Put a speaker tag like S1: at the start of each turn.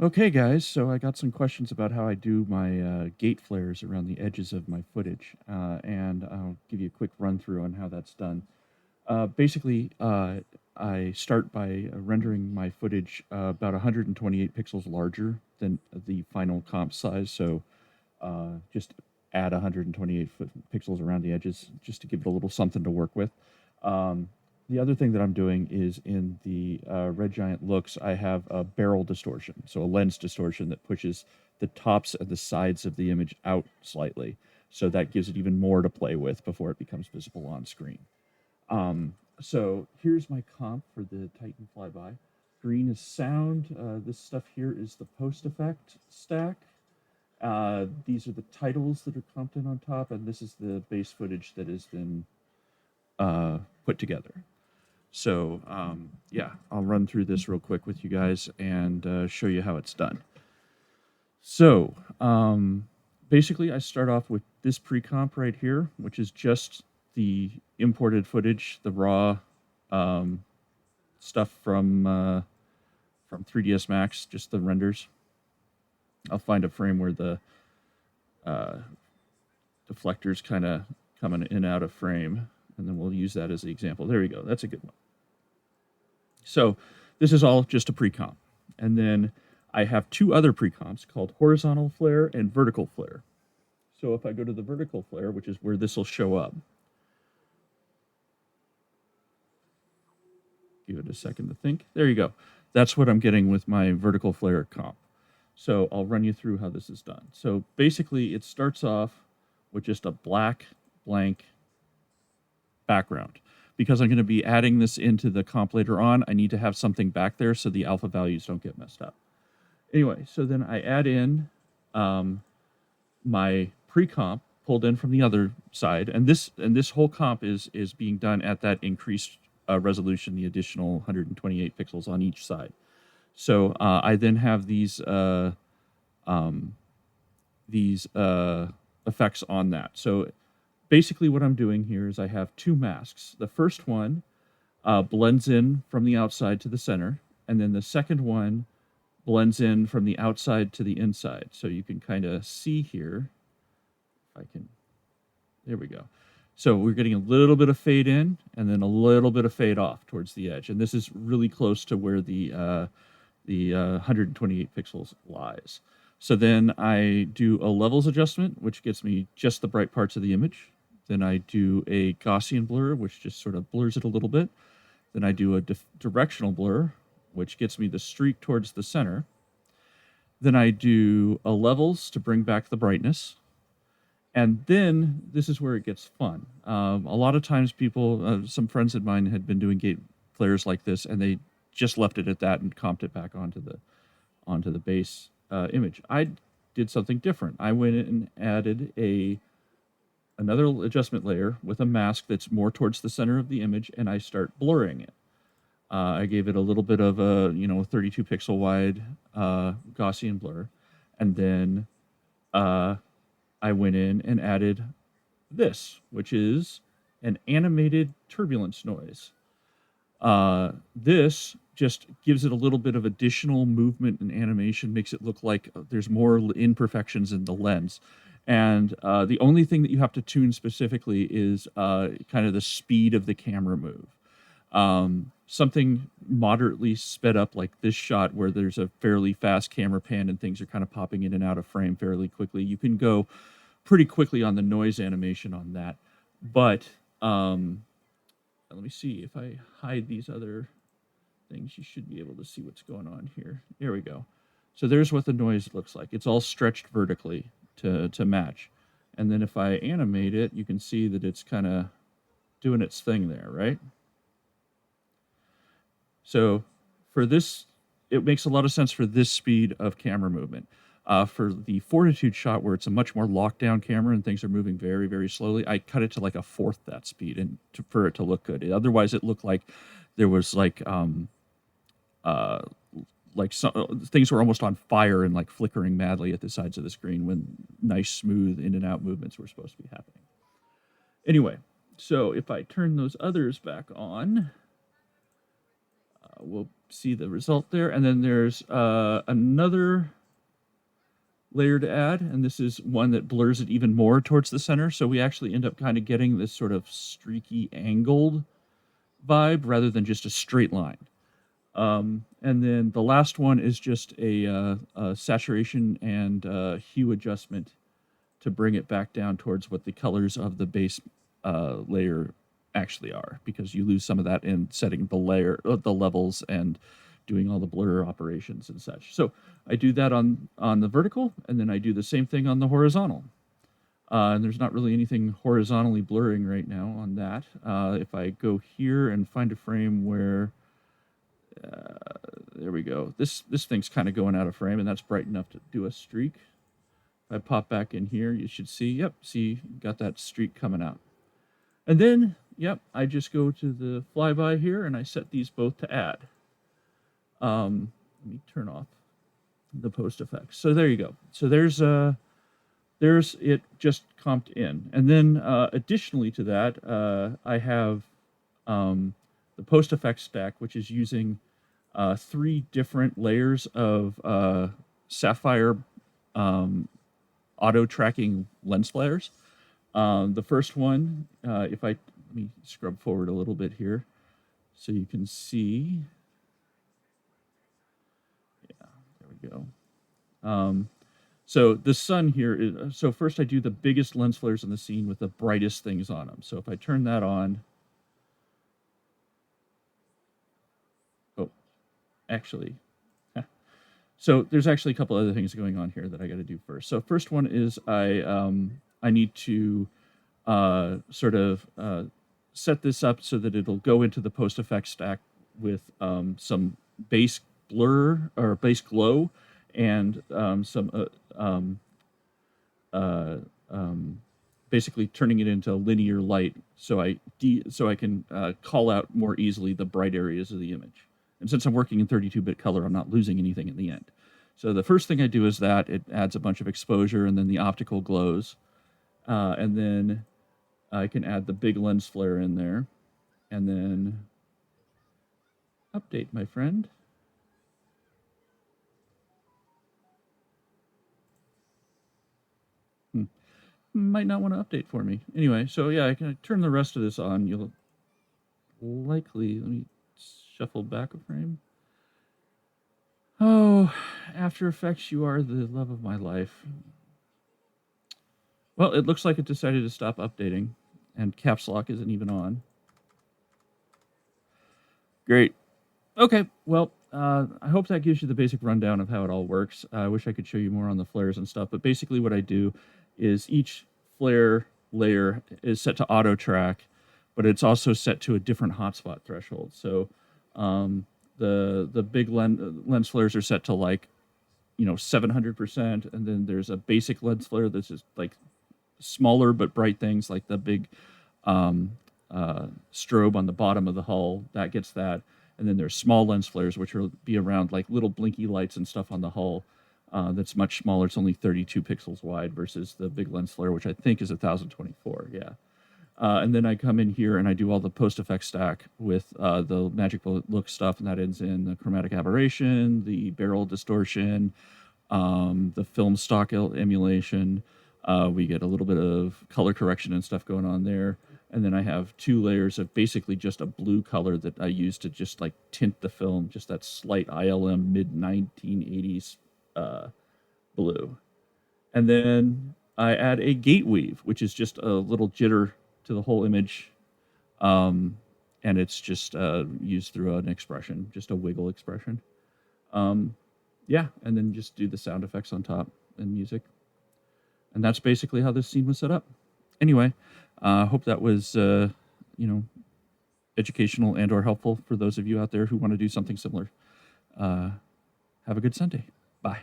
S1: Okay, guys, so I got some questions about how I do my gate flares around the edges of my footage, and I'll give you a quick run through on how that's done. Basically, I start by rendering my footage about 128 pixels larger than the final comp size, so just add 128 pixels around the edges just to give it a little something to work with. Um, the other thing that I'm doing is in the Red Giant looks, I have a barrel distortion, so a lens distortion that pushes the tops and the sides of the image out slightly. So that gives it even more to play with before it becomes visible on screen. So here's my comp for the Titan Flyby. Green is sound. This stuff here is the post effect stack. These are the titles that are comped in on top, and this is the base footage that has been put together. So, yeah, I'll run through this real quick with you guys and show you how it's done. So, basically, I start off with this pre-comp right here, which is just the imported footage, the raw stuff from 3ds Max, just the renders. I'll find a frame where the uh, deflectors kind of coming in and out of frame, and then we'll use that as the example. There we go. That's a good one. So this is all just a pre-comp. And then I have two other pre-comps called horizontal flare and vertical flare. So if I go to the vertical flare, which is where this will show up, give it a second to think. There you go. That's what I'm getting with my vertical flare comp. So I'll run you through how this is done. So basically, it starts off with just a black blank background. Because I'm going to be adding this into the comp later on, I need to have something back there so the alpha values don't get messed up. Anyway, so then I add in my pre-comp pulled in from the other side, and this whole comp is being done at that increased resolution, the additional 128 pixels on each side. So I then have these effects on that. So basically, what I'm doing here is I have two masks. The first one blends in from the outside to the center, and then the second one blends in from the outside to the inside. So you can kind of see here, if I can, there we go. So we're getting a little bit of fade in and then a little bit of fade off towards the edge. And this is really close to where the 128 pixels lies. So then I do a levels adjustment, which gets me just the bright parts of the image. Then I do a Gaussian blur, which just sort of blurs it a little bit. Then I do a directional blur, which gets me the streak towards the center. Then I do a levels to bring back the brightness. And then this is where it gets fun. A lot of times people, some friends of mine had been doing gate flares like this, and they just left it at that and comped it back onto the base image. I did something different. I went in and added another adjustment layer with a mask that's more towards the center of the image, and I start blurring it. I gave it a little bit of a 32 pixel wide Gaussian blur, and then I went in and added this, which is an animated turbulence noise. This just gives it a little bit of additional movement and animation, makes it look like there's more imperfections in the lens. And the only thing that you have to tune specifically is kind of the speed of the camera move. Something moderately sped up like this shot where there's a fairly fast camera pan and things are kind of popping in and out of frame fairly quickly. You can go pretty quickly on the noise animation on that. But let me see if I hide these other things, you should be able to see what's going on here. There we go. So there's what the noise looks like. It's all stretched vertically to match. And then if I animate it, you can see that it's kind of doing its thing there, right? So for this, it makes a lot of sense for this speed of camera movement. For the Fortitude shot, where it's a much more lockdown camera and things are moving very, very slowly, I cut it to like a fourth that speed and for it to look good. Otherwise, it looked like there was like some things were almost on fire and like flickering madly at the sides of the screen when nice, smooth in and out movements were supposed to be happening. Anyway, so if I turn those others back on, we'll see the result there. And then there's another layer to add, and this is one that blurs it even more towards the center. So we actually end up kind of getting this sort of streaky angled vibe rather than just a straight line. And then the last one is just a saturation and hue adjustment to bring it back down towards what the colors of the base layer actually are, because you lose some of that in setting the the levels and doing all the blur operations and such. So I do that on the vertical, and then I do the same thing on the horizontal. And there's not really anything horizontally blurring right now on that. If I go here and find a frame where, there we go. This thing's kind of going out of frame, and that's bright enough to do a streak. If I pop back in here, you should see, yep, see, got that streak coming out. And then, yep, I just go to the flyby here, and I set these both to add. Let me turn off the post effects. So there you go. So there's it just comped in. And then additionally to that, I have the post effects stack, which is using 3 different layers of sapphire auto tracking lens flares. The first one, if let me scrub forward a little bit here so you can see. Yeah, there we go. So the sun here is, so first I do the biggest lens flares in the scene with the brightest things on them. So if I turn that on, oh, actually, so there's actually a couple other things going on here that I got to do first. So first one is I need to sort of set this up so that it'll go into the post effects stack with some base blur or base glow and some basically turning it into linear light, so I can call out more easily the bright areas of the image. And since I'm working in 32-bit color, I'm not losing anything in the end. So the first thing I do is that it adds a bunch of exposure, and then the optical glows, and then I can add the big lens flare in there, and then update, my friend. Might not want to update for me. Anyway, so yeah, I can turn the rest of this on. You'll likely, let me shuffle back a frame. Oh, After Effects, you are the love of my life. Well, it looks like it decided to stop updating, and caps lock isn't even on. Great. Okay, well, I hope that gives you the basic rundown of how it all works. I wish I could show you more on the flares and stuff, but basically what I do is each flare layer is set to auto track, but it's also set to a different hotspot threshold. So the big lens flares are set to like 700%, and then there's a basic lens flare that's just like smaller but bright things like the big strobe on the bottom of the hull that gets that. And then there's small lens flares, which will be around like little blinky lights and stuff on the hull. That's much smaller. It's only 32 pixels wide versus the big lens flare, which I think is 1024. Yeah. And then I come in here and I do all the post effect stack with the magic look stuff, and that ends in the chromatic aberration, the barrel distortion, the film stock emulation. We get a little bit of color correction and stuff going on there. And then I have 2 layers of basically just a blue color that I use to just like tint the film, just that slight ILM mid-1980s blue. And then I add a gate weave, which is just a little jitter to the whole image. And it's just used through an expression, just a wiggle expression. Yeah, and then just do the sound effects on top and music. And that's basically how this scene was set up. Anyway, I hope that was, educational and or helpful for those of you out there who want to do something similar. Have a good Sunday. Bye.